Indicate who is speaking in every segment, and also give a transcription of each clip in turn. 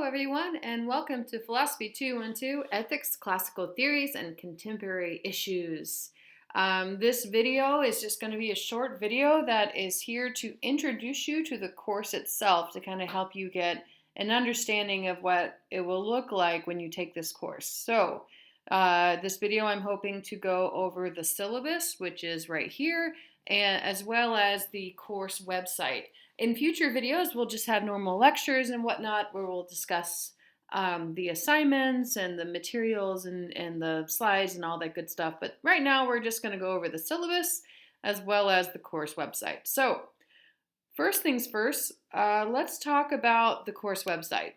Speaker 1: Hello, everyone, and welcome to Philosophy 212 Ethics, Classical Theories, and Contemporary Issues. This video is just going to be a short video that is here to introduce you to the course itself to kind of help you get an understanding of what it will look like when you take this course. So, this video I'm hoping to go over the syllabus, which is right here, and as well as the course website. In future videos, we'll just have normal lectures and whatnot where we'll discuss the assignments and the materials and the slides and all that good stuff. But right now, we're just going to go over the syllabus as well as the course website. So first things first, let's talk about the course website.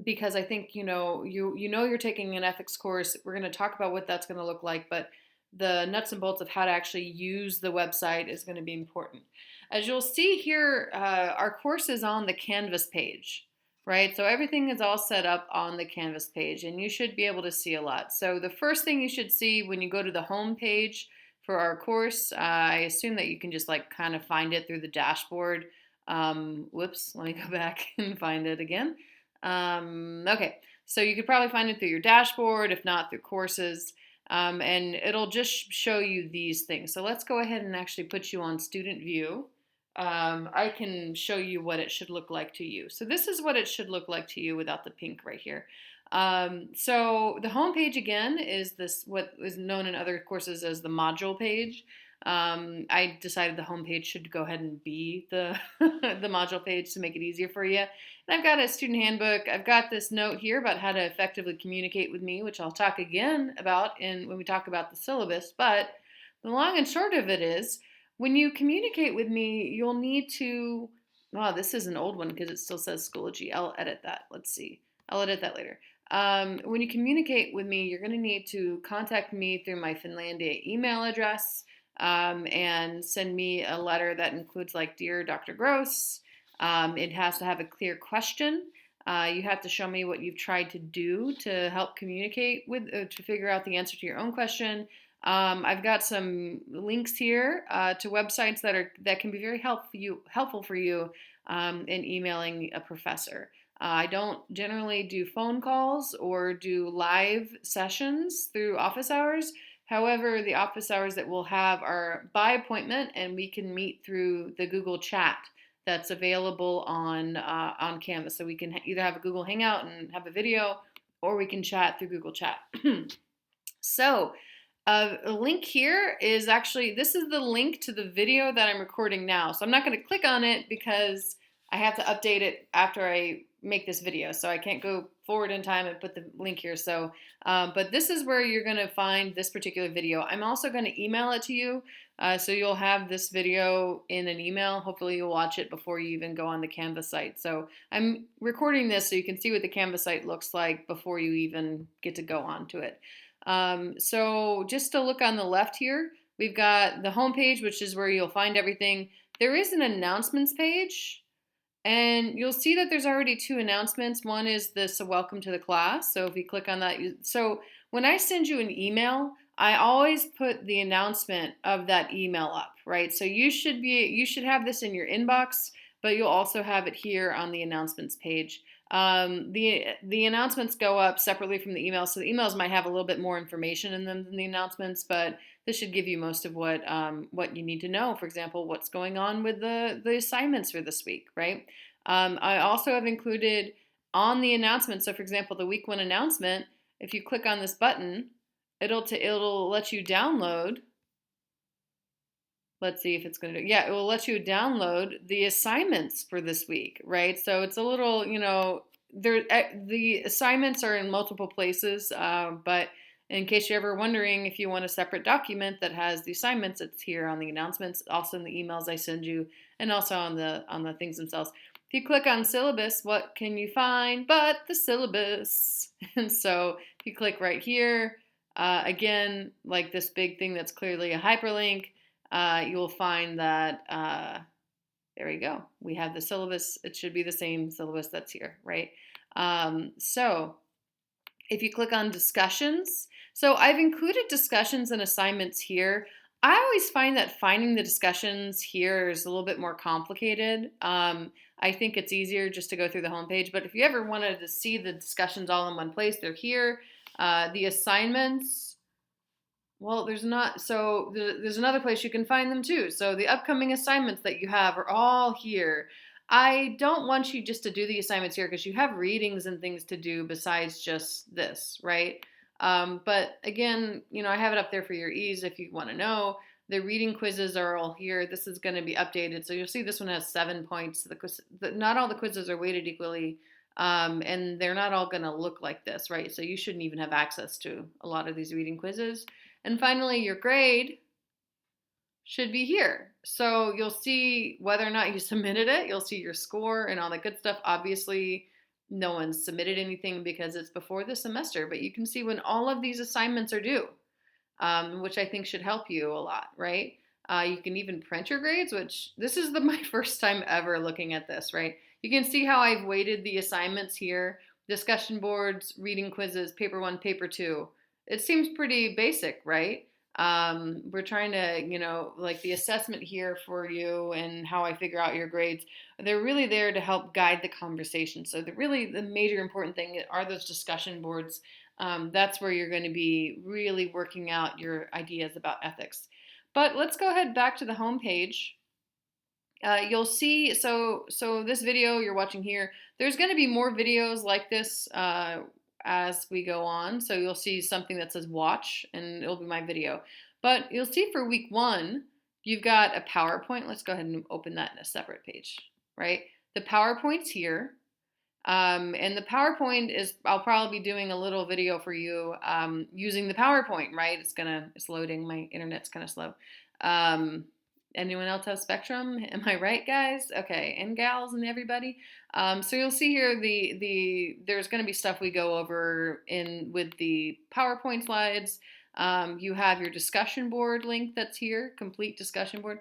Speaker 1: Because I think you're taking an ethics course. We're going to talk about what that's going to look like, but the nuts and bolts of how to actually use the website is going to be important. As you'll see here, our course is on the Canvas page, right? So everything is all set up on the Canvas page, and you should be able to see a lot. So the first thing you should see when you go to the home page for our course, I assume that you can just kind of find it through the dashboard. Whoops, let me go back and find it again. Okay, so you could probably find it through your dashboard, if not through courses. And it'll just show you these things. So let's go ahead and actually put you on student view. I can show you what it should look like to you. So this is what it should look like to you without the pink right here. So the home page again is what is known in other courses as the module page. I decided the home page should go ahead and be the the module page to make it easier for you. And I've got a student handbook. I've got this note here about how to effectively communicate with me, which I'll talk again about when we talk about the syllabus. But the long and short of it is, when you communicate with me, you'll need to. Wow, this is an old one because it still says Schoology. I'll edit that. Let's see. I'll edit that later. When you communicate with me, you're going to need to contact me through my Finlandia email address. And send me a letter that includes Dear Dr. Gross. It has to have a clear question. You have to show me what you've tried to do to help communicate with, to figure out the answer to your own question. I've got some links here to websites that can be very helpful for you in emailing a professor. I don't generally do phone calls or do live sessions through office hours. However, the office hours that we'll have are by appointment, and we can meet through the Google Chat that's available on Canvas. So we can either have a Google Hangout and have a video, or we can chat through Google Chat. So a link here is this is the link to the video that I'm recording now. So I'm not going to click on it because I have to update it after I make this video, so I can't go forward in time and put the link here. So, but this is where you're going to find this particular video. I'm also going to email it to you, so you'll have this video in an email. Hopefully you'll watch it before you even go on the Canvas site. So I'm recording this so you can see what the Canvas site looks like before you even get to go onto it. So just to look on the left here, we've got the home page, which is where you'll find everything. There is an announcements page. And you'll see that there's already two announcements. One is this welcome to the class. So if you click on that, so when I send you an email, I always put the announcement of that email up, right? So you should have this in your inbox, but you'll also have it here on the announcements page. The announcements go up separately from the emails, so the emails might have a little bit more information in them than the announcements, but this should give you most of what you need to know. For example, what's going on with the assignments for this week, right? I also have included on the announcement. So, for example, the week one announcement. If you click on this button, it'll let you download. Let's see if it's going to do. Yeah, it will let you download the assignments for this week, right? So it's a little, the assignments are in multiple places, but in case you're ever wondering if you want a separate document that has the assignments, it's here on the announcements, also in the emails I send you, and also on the things themselves. If you click on syllabus, what can you find but the syllabus? And so if you click right here, again, like this big thing that's clearly a hyperlink, you'll find that, there we go. We have the syllabus. It should be the same syllabus that's here, right? So if you click on discussions, so I've included discussions and assignments here. I always find that finding the discussions here is a little bit more complicated. I think it's easier just to go through the homepage, but if you ever wanted to see the discussions all in one place, they're here. The assignments, well, there's another place you can find them too. So the upcoming assignments that you have are all here. I don't want you just to do the assignments here because you have readings and things to do besides just this, right? But again, I have it up there for your ease if you want to know. The reading quizzes are all here. This is going to be updated. So you'll see this one has 7 points. Not all the quizzes are weighted equally, and they're not all going to look like this, right? So you shouldn't even have access to a lot of these reading quizzes. And finally, your grade should be here. So you'll see whether or not you submitted it. You'll see your score and all that good stuff. Obviously, no one's submitted anything because it's before the semester, but you can see when all of these assignments are due, which I think should help you a lot, right? You can even print your grades, which this is my first time ever looking at this, right? You can see how I've weighted the assignments here, discussion boards, reading quizzes, paper 1, paper 2. It seems pretty basic, right? We're trying to, like the assessment here for you and how I figure out your grades, they're really there to help guide the conversation. So the major important thing are those discussion boards. That's where you're going to be really working out your ideas about ethics. But let's go ahead back to the home page. You'll see, so this video you're watching here, there's going to be more videos like this as we go on. So you'll see something that says watch, and it'll be my video. But you'll see for week 1, you've got a PowerPoint. Let's go ahead and open that in a separate page, right? The PowerPoint's here. And the PowerPoint I'll probably be doing a little video for you using the PowerPoint, right? It's loading. My internet's kind of slow. Anyone else have Spectrum? Am I right, guys? Okay, and gals and everybody. So you'll see here there's going to be stuff we go over with the PowerPoint slides. You have your discussion board link that's here, complete discussion board.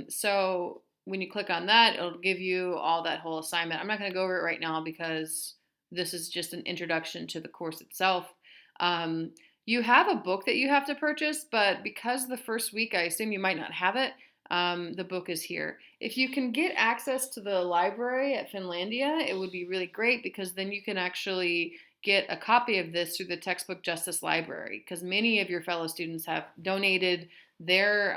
Speaker 1: So when you click on that, it'll give you all that whole assignment. I'm not going to go over it right now because this is just an introduction to the course itself. You have a book that you have to purchase, but because the first week, I assume you might not have it, the book is here. If you can get access to the library at Finlandia, it would be really great because then you can actually get a copy of this through the Textbook Justice Library because many of your fellow students have donated their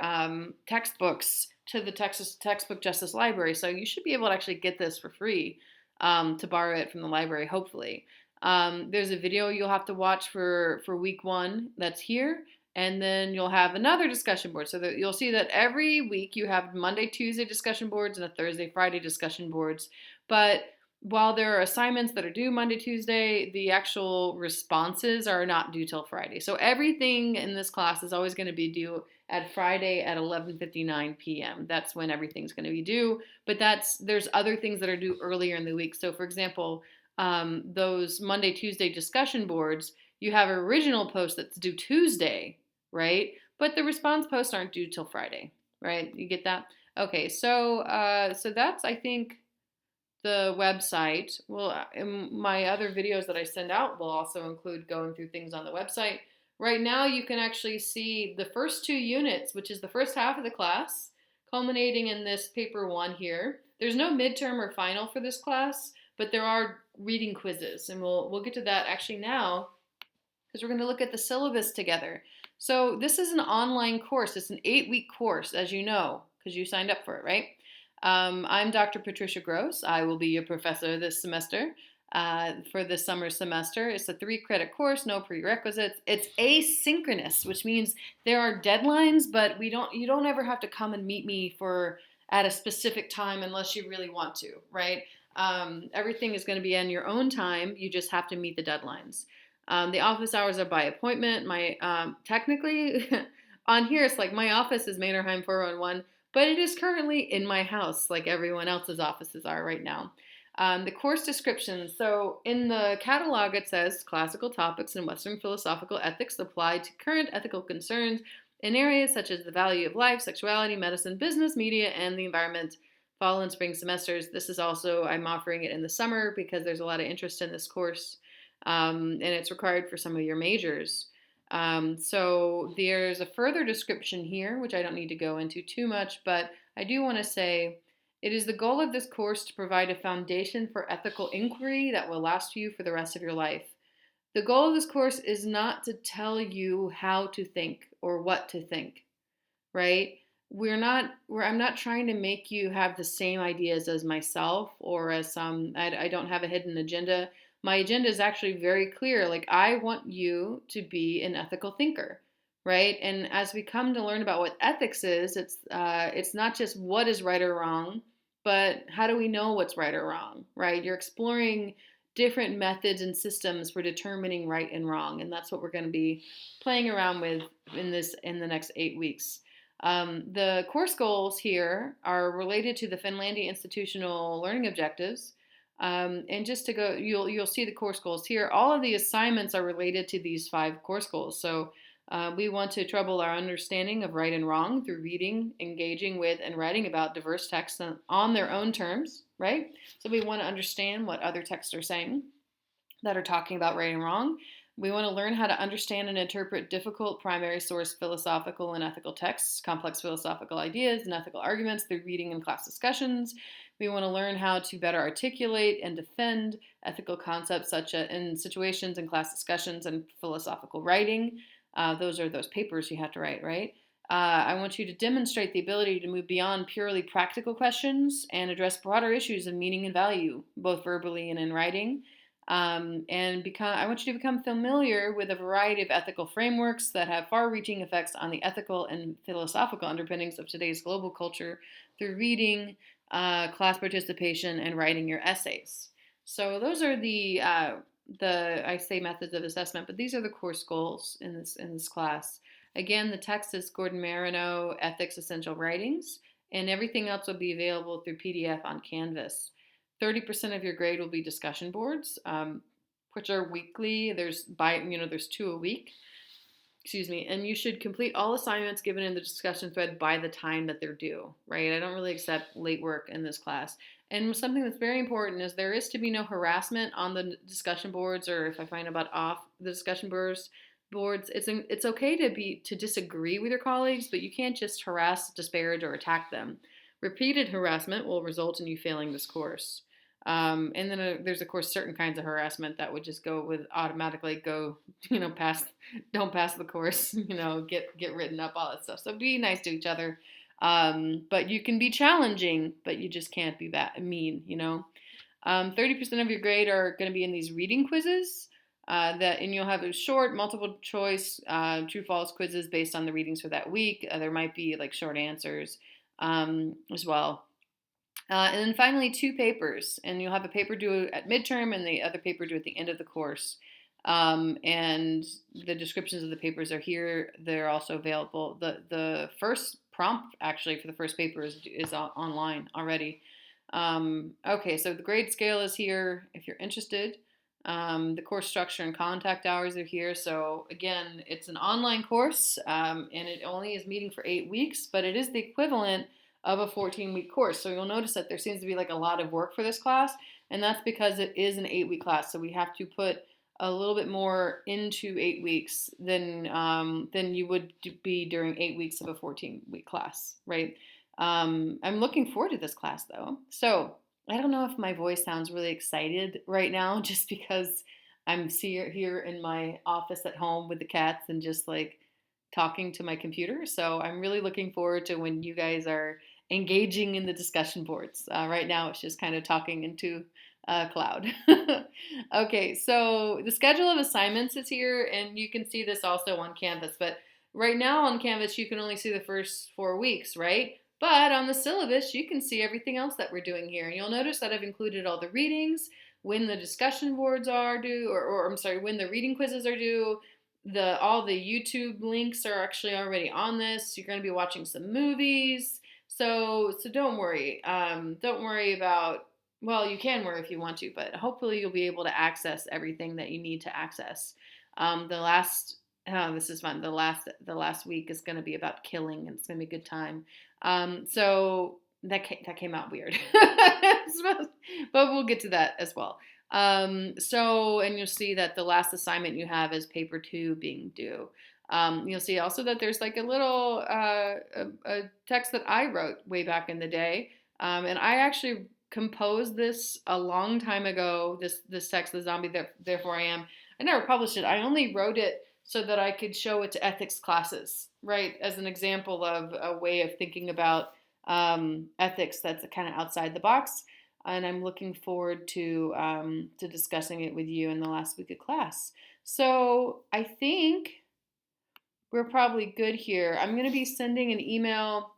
Speaker 1: textbooks to the Texas Textbook Justice Library. So you should be able to actually get this for free to borrow it from the library, hopefully. There's a video you'll have to watch for week 1 that's here, and then you'll have another discussion board. So that you'll see that every week you have Monday, Tuesday discussion boards and a Thursday, Friday discussion boards. But while there are assignments that are due Monday, Tuesday, the actual responses are not due till Friday. So everything in this class is always going to be due at Friday at 11:59 p.m. That's when everything's going to be due. But there's other things that are due earlier in the week. So for example, those Monday, Tuesday discussion boards, you have an original post that's due Tuesday, right? But the response posts aren't due till Friday, right? You get that? Okay, so that's, I think, the website. Well, in my other videos that I send out will also include going through things on the website. Right now, you can actually see the first 2 units, which is the first half of the class, culminating in this paper 1 here. There's no midterm or final for this class, but there are reading quizzes, and we'll get to that actually now because we're going to look at the syllabus together. So this is an online course. It's an 8-week course, as you know, because you signed up for it, right? I'm Dr. Patricia Gross. I will be your professor this semester for the summer semester. It's a 3-credit course, no prerequisites. It's asynchronous, which means there are deadlines, but you don't ever have to come and meet me at a specific time unless you really want to, right? Everything is going to be on your own time. You just have to meet the deadlines. The office hours are by appointment. Technically, on here, it's like my office is Mannerheim 411, but it is currently in my house, like everyone else's offices are right now. The course description. So in the catalog, it says classical topics in Western philosophical ethics applied to current ethical concerns in areas such as the value of life, sexuality, medicine, business, media, and the environment. Fall and spring semesters. This is also, I'm offering it in the summer because there's a lot of interest in this course, and it's required for some of your majors. So there's a further description here, which I don't need to go into too much, but I do want to say it is the goal of this course to provide a foundation for ethical inquiry that will last you for the rest of your life. The goal of this course is not to tell you how to think or what to think, right? I'm not trying to make you have the same ideas as myself or as I don't have a hidden agenda. My agenda is actually very clear. Like, I want you to be an ethical thinker, right? And as we come to learn about what ethics is, it's not just what is right or wrong, but how do we know what's right or wrong, right? You're exploring different methods and systems for determining right and wrong, and that's what we're going to be playing around with in the next 8 weeks. The course goals here are related to the Finlandia institutional learning objectives. And just to go, you'll see the course goals here. All of the assignments are related to these 5 course goals. So we want to trouble our understanding of right and wrong through reading, engaging with, and writing about diverse texts on their own terms, right? So we want to understand what other texts are saying that are talking about right and wrong. We want to learn how to understand and interpret difficult primary source philosophical and ethical texts, complex philosophical ideas, and ethical arguments through reading and class discussions. We want to learn how to better articulate and defend ethical concepts such as in situations and class discussions and philosophical writing. Those are those papers you have to write, right? I want you to demonstrate the ability to move beyond purely practical questions and address broader issues of meaning and value, both verbally and in writing. I want you to become familiar with a variety of ethical frameworks that have far-reaching effects on the ethical and philosophical underpinnings of today's global culture through reading, class participation, and writing your essays. So those are I say methods of assessment, but these are the course goals in this class. Again, the text is Gordon Marinow, Ethics Essential Writings, and everything else will be available through PDF on Canvas. 30% of your grade will be discussion boards, which are weekly. There's 2 a week. Excuse me. And you should complete all assignments given in the discussion thread by the time that they're due, right? I don't really accept late work in this class. And something that's very important is there is to be no harassment on the discussion boards, or if I find about off the discussion boards, it's okay to disagree with your colleagues, but you can't just harass, disparage, or attack them. Repeated harassment will result in you failing this course. And then there's of course certain kinds of harassment that would just automatically don't pass the course, get written up, all that stuff. So be nice to each other. But you can be challenging, but you just can't be that mean, 30% of your grade are going to be in these reading quizzes. And you'll have a short multiple choice true false quizzes based on the readings for that week. There might be like short answers as well. And then finally, 2 papers, and you'll have a paper due at midterm and the other paper due at the end of the course. And the descriptions of the papers are here. They're also available. The first prompt, actually, for the first paper is online already. Okay, so the grade scale is here if you're interested. The course structure and contact hours are here. So again, it's an online course, and it only is meeting for 8 weeks, but it is the equivalent of a 14-week course. So you'll notice that there seems to be like a lot of work for this class, and that's because it is an 8-week class. So we have to put a little bit more into 8 weeks than you would be during 8 weeks of a 14-week class, right? I'm looking forward to this class though. So I don't know if my voice sounds really excited right now, just because I'm here in my office at home with the cats and just like talking to my computer. So I'm really looking forward to when you guys are engaging in the discussion boards. Right now, it's just kind of talking into a cloud. Okay, so the schedule of assignments is here, and you can see this also on Canvas. But right now on Canvas, you can only see the first 4 weeks, right? But on the syllabus, you can see everything else that we're doing here. And you'll notice that I've included all the readings, when the discussion boards are due, or I'm sorry, when the reading quizzes are due. All the YouTube links are actually already on this. You're going to be watching some movies. So don't worry. Don't worry about, well, you can worry if you want to, but hopefully you'll be able to access everything that you need to access. This is fun. The last week is going to be about killing, and it's going to be a good time. So that came out weird, but we'll get to that as well. And you'll see that the last assignment you have is paper 2 being due. You'll see also that there's like a little a text that I wrote way back in the day, and I actually composed this a long time ago. This text, the zombie that therefore I am. I never published it. I only wrote it so that I could show it to ethics classes, right, as an example of a way of thinking about ethics that's kind of outside the box. And I'm looking forward to discussing it with you in the last week of class. So I think we're probably good here. I'm going to be sending an email.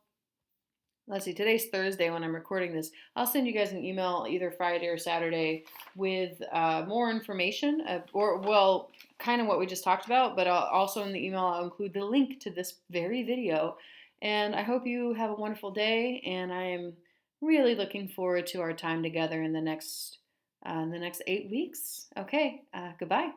Speaker 1: Let's see, today's Thursday when I'm recording this. I'll send you guys an email either Friday or Saturday with more information, well, kind of what we just talked about, but also in the email I'll include the link to this very video. And I hope you have a wonderful day, and I'm really looking forward to our time together in the next 8 weeks. Okay, goodbye.